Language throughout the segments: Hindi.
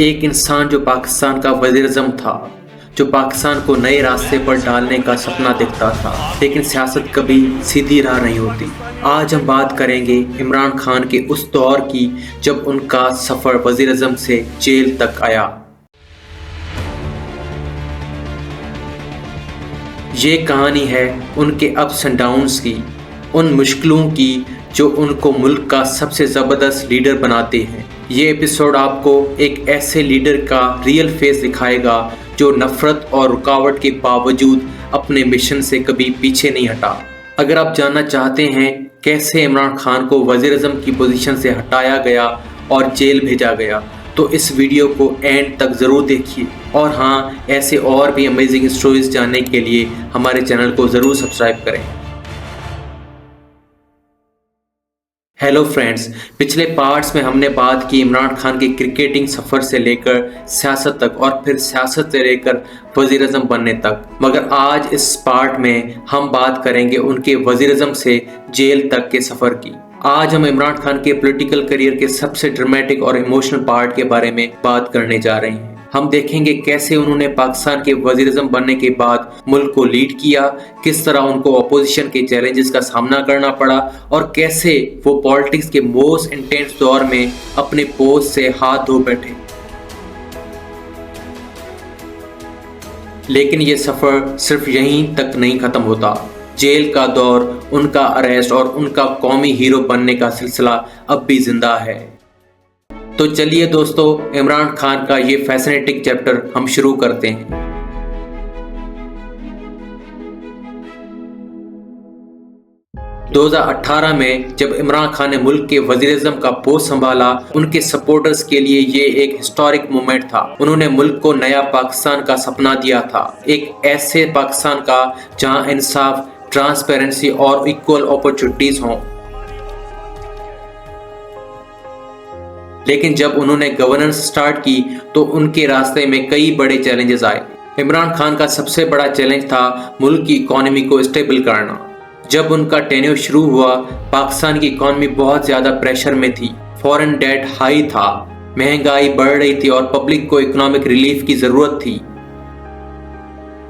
एक इंसान जो पाकिस्तान का वज़ीर-ए-आज़म था, जो पाकिस्तान को नए रास्ते पर डालने का सपना देखता था, लेकिन सियासत कभी सीधी राह नहीं होती। आज हम बात करेंगे इमरान खान के उस दौर की जब उनका सफ़र वज़ीर-ए-आज़म से जेल तक आया। ये कहानी है उनके अप्स एंड डाउन्स की, उन मुश्किलों की जो उनको मुल्क का सबसे ज़बरदस्त लीडर बनाते हैं। ये एपिसोड आपको एक ऐसे लीडर का रियल फेस दिखाएगा जो नफ़रत और रुकावट के बावजूद अपने मिशन से कभी पीछे नहीं हटा। अगर आप जानना चाहते हैं कैसे इमरान खान को वज़ीर-ए-आज़म की पोजीशन से हटाया गया और जेल भेजा गया, तो इस वीडियो को एंड तक ज़रूर देखिए। और हाँ, ऐसे और भी अमेजिंग स्टोरीज जानने के लिए हमारे चैनल को ज़रूर सब्सक्राइब करें। हेलो फ्रेंड्स, पिछले पार्ट्स में हमने बात की इमरान खान के क्रिकेटिंग सफ़र से लेकर सियासत तक और फिर सियासत से लेकर वज़ीर-ए-आज़म बनने तक। मगर आज इस पार्ट में हम बात करेंगे उनके वज़ीर-ए-आज़म से जेल तक के सफ़र की। आज हम इमरान खान के पॉलिटिकल करियर के सबसे ड्रामेटिक और इमोशनल पार्ट के बारे में बात करने जा रहे हैं। हम देखेंगे कैसे उन्होंने पाकिस्तान के वज़ीर-ए-आज़म बनने के बाद मुल्क को लीड किया, किस तरह उनको अपोजिशन के चैलेंजेस का सामना करना पड़ा और कैसे वो पॉलिटिक्स के मोस्ट इंटेंस दौर में अपने पोस्ट से हाथ धो बैठे। लेकिन ये सफ़र सिर्फ यहीं तक नहीं ख़त्म होता। जेल का दौर, उनका अरेस्ट और उनका कौमी हीरो बनने का सिलसिला अब भी जिंदा है। तो चलिए दोस्तों, इमरान खान का ये फैसिनेटिंग चैप्टर हम शुरू करते हैं। 2018 में जब इमरान खान ने मुल्क के वज़ीर-ए-आज़म का पोस्ट संभाला, उनके सपोर्टर्स के लिए ये एक हिस्टोरिक मोमेंट था। उन्होंने मुल्क को नया पाकिस्तान का सपना दिया था, एक ऐसे पाकिस्तान का जहां इंसाफ, ट्रांसपेरेंसी और इक्वल अपॉर्चुनिटीज हों। लेकिन जब उन्होंने गवर्नेंस स्टार्ट की तो उनके रास्ते में कई बड़े चैलेंजेस आए। इमरान खान का सबसे बड़ा चैलेंज था मुल्क की इकोनॉमी को स्टेबल करना। जब उनका टेन्योर शुरू हुआ, पाकिस्तान की इकोनॉमी बहुत ज़्यादा प्रेशर में थी, फॉरेन डेट हाई था, महंगाई बढ़ रही थी और पब्लिक को इकोनॉमिक रिलीफ की ज़रूरत थी।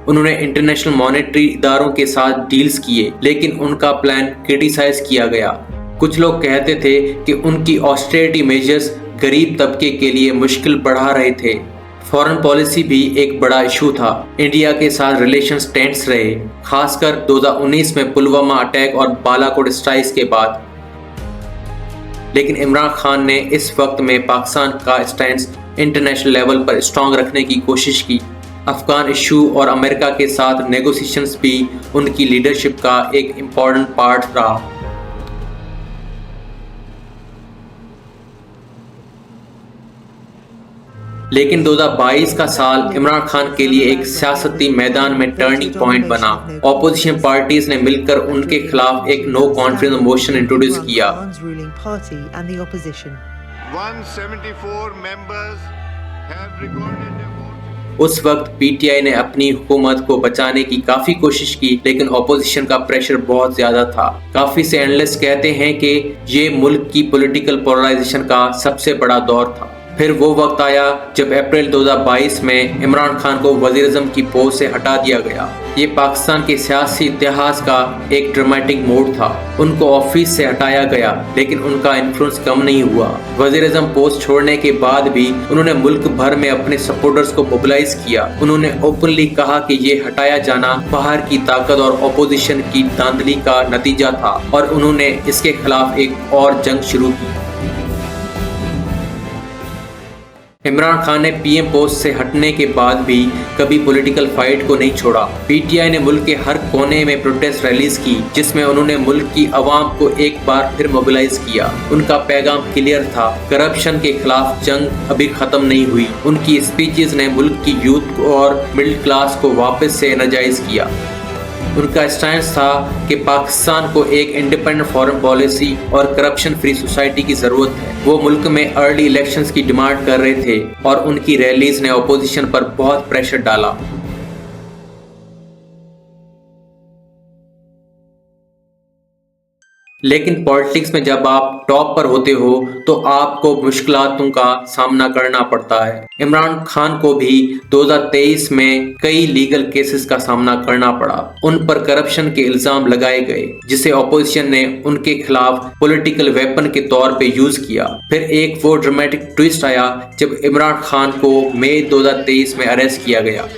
उन्होंने इंटरनेशनल मॉनेटरी इदारों के साथ डील्स किए, लेकिन उनका प्लान क्रिटिसाइज किया गया। कुछ लोग कहते थे कि उनकी ऑस्टेरिटी मेजर्स गरीब तबके के लिए मुश्किल बढ़ा रहे थे। फॉरेन पॉलिसी भी एक बड़ा इशू था। इंडिया के साथ रिलेशंस टेंस रहे, खासकर 2019 में पुलवामा अटैक और बालाकोट स्ट्राइक्स के बाद। लेकिन इमरान खान ने इस वक्त में पाकिस्तान का स्टैंड इंटरनेशनल लेवल पर स्ट्रॉन्ग रखने की कोशिश की। अफगान इशू और अमेरिका के साथ नेगोशिएशंस भी उनकी लीडरशिप का एक इम्पॉर्टेंट पार्ट रहा। लेकिन 2022 का साल इमरान खान के लिए एक सियासती मैदान में टर्निंग पॉइंट बना। ऑपोजिशन पार्टीज ने मिलकर उनके खिलाफ एक नो कॉन्फिडेंस मोशन इंट्रोड्यूस किया। 174 members have recorded their vote. उस वक्त पीटीआई ने अपनी हुकूमत को बचाने की काफी कोशिश की, लेकिन ऑपोजिशन का प्रेशर बहुत ज्यादा था। काफी से एनालिस्ट कहते हैं कि ये मुल्क की पॉलिटिकल पोलराइजेशन का सबसे बड़ा दौर था। फिर वो वक्त आया जब अप्रैल 2022 में इमरान खान को वज़ीर-ए-आज़म की पोस्ट से हटा दिया गया। ये पाकिस्तान के सियासी इतिहास का एक ड्रामेटिक मोड़ था। उनको ऑफिस से हटाया गया, लेकिन उनका इन्फ्लुएंस कम नहीं हुआ। वज़ीर-ए-आज़म पोस्ट छोड़ने के बाद भी उन्होंने मुल्क भर में अपने सपोर्टर्स को मोबिलाइज किया। उन्होंने ओपनली कहा कि ये हटाया जाना बाहर की ताकत और अपोजिशन की धांधली का नतीजा था और उन्होंने इसके खिलाफ एक और जंग शुरू की। इमरान खान ने पीएम पोस्ट से हटने के बाद भी कभी पॉलिटिकल फाइट को नहीं छोड़ा। पीटीआई ने मुल्क के हर कोने में प्रोटेस्ट रैलीज की, जिसमें उन्होंने मुल्क की आवाम को एक बार फिर मोबिलाइज किया। उनका पैगाम क्लियर था, करप्शन के खिलाफ जंग अभी खत्म नहीं हुई। उनकी स्पीचेस ने मुल्क की यूथ और मिडिल क्लास को वापस से एनर्जाइज किया। उनका स्टैंड था कि पाकिस्तान को एक इंडिपेंडेंट फॉरेन पॉलिसी और करप्शन फ्री सोसाइटी की जरूरत है। वो मुल्क में अर्ली इलेक्शंस की डिमांड कर रहे थे और उनकी रैलीज ने अपोजिशन पर बहुत प्रेशर डाला। लेकिन पॉलिटिक्स में जब आप टॉप पर होते हो तो आपको मुश्किलातों का सामना करना पड़ता है। इमरान खान को भी 2023 में कई लीगल केसेस का सामना करना पड़ा। उन पर करप्शन के इल्जाम लगाए गए जिसे ऑपोजिशन ने उनके खिलाफ पॉलिटिकल वेपन के तौर पे यूज किया। फिर एक वो ड्रामेटिक ट्विस्ट आया जब इमरान खान को मई 2023 में अरेस्ट किया गया।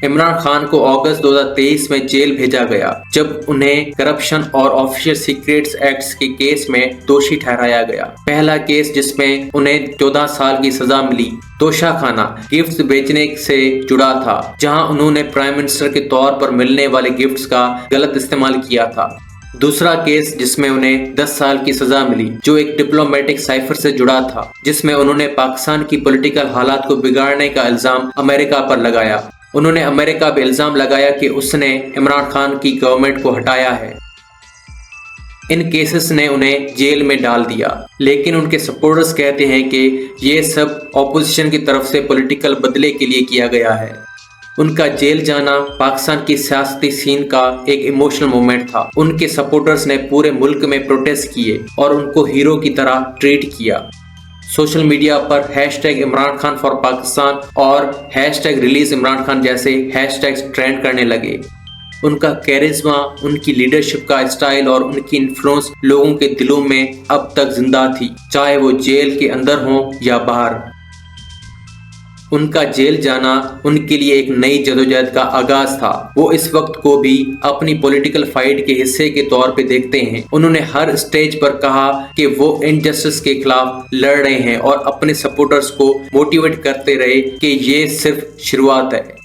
इमरान खान को अगस्त 2023 में जेल भेजा गया जब उन्हें करप्शन और ऑफिशियल सीक्रेट्स एक्ट के केस में दोषी ठहराया गया। पहला केस जिसमें उन्हें 14 साल की सजा मिली तोशाखाना गिफ्ट्स बेचने से जुड़ा था, जहां उन्होंने प्राइम मिनिस्टर के तौर पर मिलने वाले गिफ्ट्स का गलत इस्तेमाल किया था। दूसरा केस जिसमें उन्हें 10 साल की सजा मिली जो एक डिप्लोमेटिक साइफर से जुड़ा था, जिसमें उन्होंने पाकिस्तान की पॉलिटिकल हालात को बिगाड़ने का इल्जाम अमेरिका पर लगाया। उन्होंने अमेरिका पर इल्जाम लगाया कि उसने इमरान खान की गवर्नमेंट को हटाया है। इन केसेस ने उन्हें जेल में डाल दिया, लेकिन उनके सपोर्टर्स कहते हैं कि ये सब ऑपोजिशन की तरफ से पॉलिटिकल बदले के लिए किया गया है। उनका जेल जाना पाकिस्तान की सियासती सीन का एक इमोशनल मोमेंट था। उनके सपोर्टर्स ने पूरे मुल्क में प्रोटेस्ट किए और उनको हीरो की तरह ट्रीट किया। सोशल मीडिया पर हैशटैग इमरान खान फॉर पाकिस्तान और हैशटैग रिलीज इमरान खान जैसे हैशटैग्स ट्रेंड करने लगे। उनका कैरिज्मा, उनकी लीडरशिप का स्टाइल और उनकी इन्फ्लुएंस लोगों के दिलों में अब तक जिंदा थी, चाहे वो जेल के अंदर हो या बाहर। उनका जेल जाना उनके लिए एक नई जदोजहद का आगाज था। वो इस वक्त को भी अपनी पॉलिटिकल फाइट के हिस्से के तौर पे देखते हैं। उन्होंने हर स्टेज पर कहा कि वो इनजस्टिस के खिलाफ लड़ रहे हैं और अपने सपोर्टर्स को मोटिवेट करते रहे कि ये सिर्फ शुरुआत है।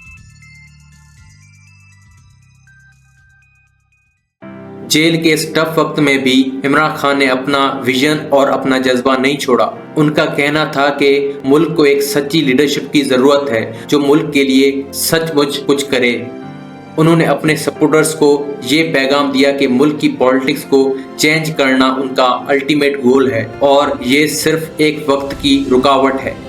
जेल के इस टफ वक्त में भी इमरान खान ने अपना विजन और अपना जज्बा नहीं छोड़ा। उनका कहना था कि मुल्क को एक सच्ची लीडरशिप की जरूरत है जो मुल्क के लिए सचमुच कुछ करे। उन्होंने अपने सपोर्टर्स को ये पैगाम दिया कि मुल्क की पॉलिटिक्स को चेंज करना उनका अल्टीमेट गोल है और ये सिर्फ एक वक्त की रुकावट है।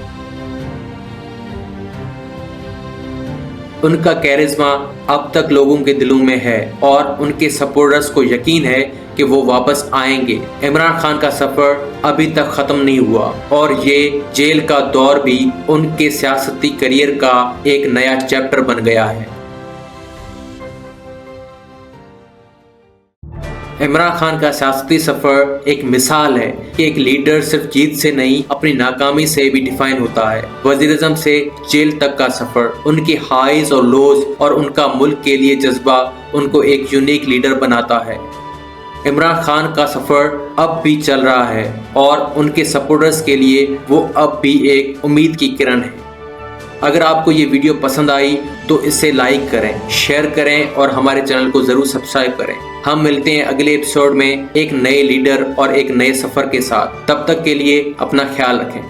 उनका कैरिज्मा अब तक लोगों के दिलों में है और उनके सपोर्टर्स को यकीन है कि वो वापस आएंगे। इमरान खान का सफर अभी तक खत्म नहीं हुआ और ये जेल का दौर भी उनके सियासती करियर का एक नया चैप्टर बन गया है। इमरान खान का सियासती सफर एक मिसाल है कि एक लीडर सिर्फ जीत से नहीं अपनी नाकामी से भी डिफाइन होता है। वज़ीर-ए-आज़म से जेल तक का सफर, उनके हाईज और लोज और उनका मुल्क के लिए जज्बा उनको एक यूनिक लीडर बनाता है। इमरान खान का सफर अब भी चल रहा है और उनके सपोर्टर्स के लिए वो अब भी एक उम्मीद की किरण है। अगर आपको ये वीडियो पसंद आई तो इसे लाइक करें, शेयर करें और हमारे चैनल को जरूर सब्सक्राइब करें। हम मिलते हैं अगले एपिसोड में एक नए लीडर और एक नए सफर के साथ। तब तक के लिए अपना ख्याल रखें।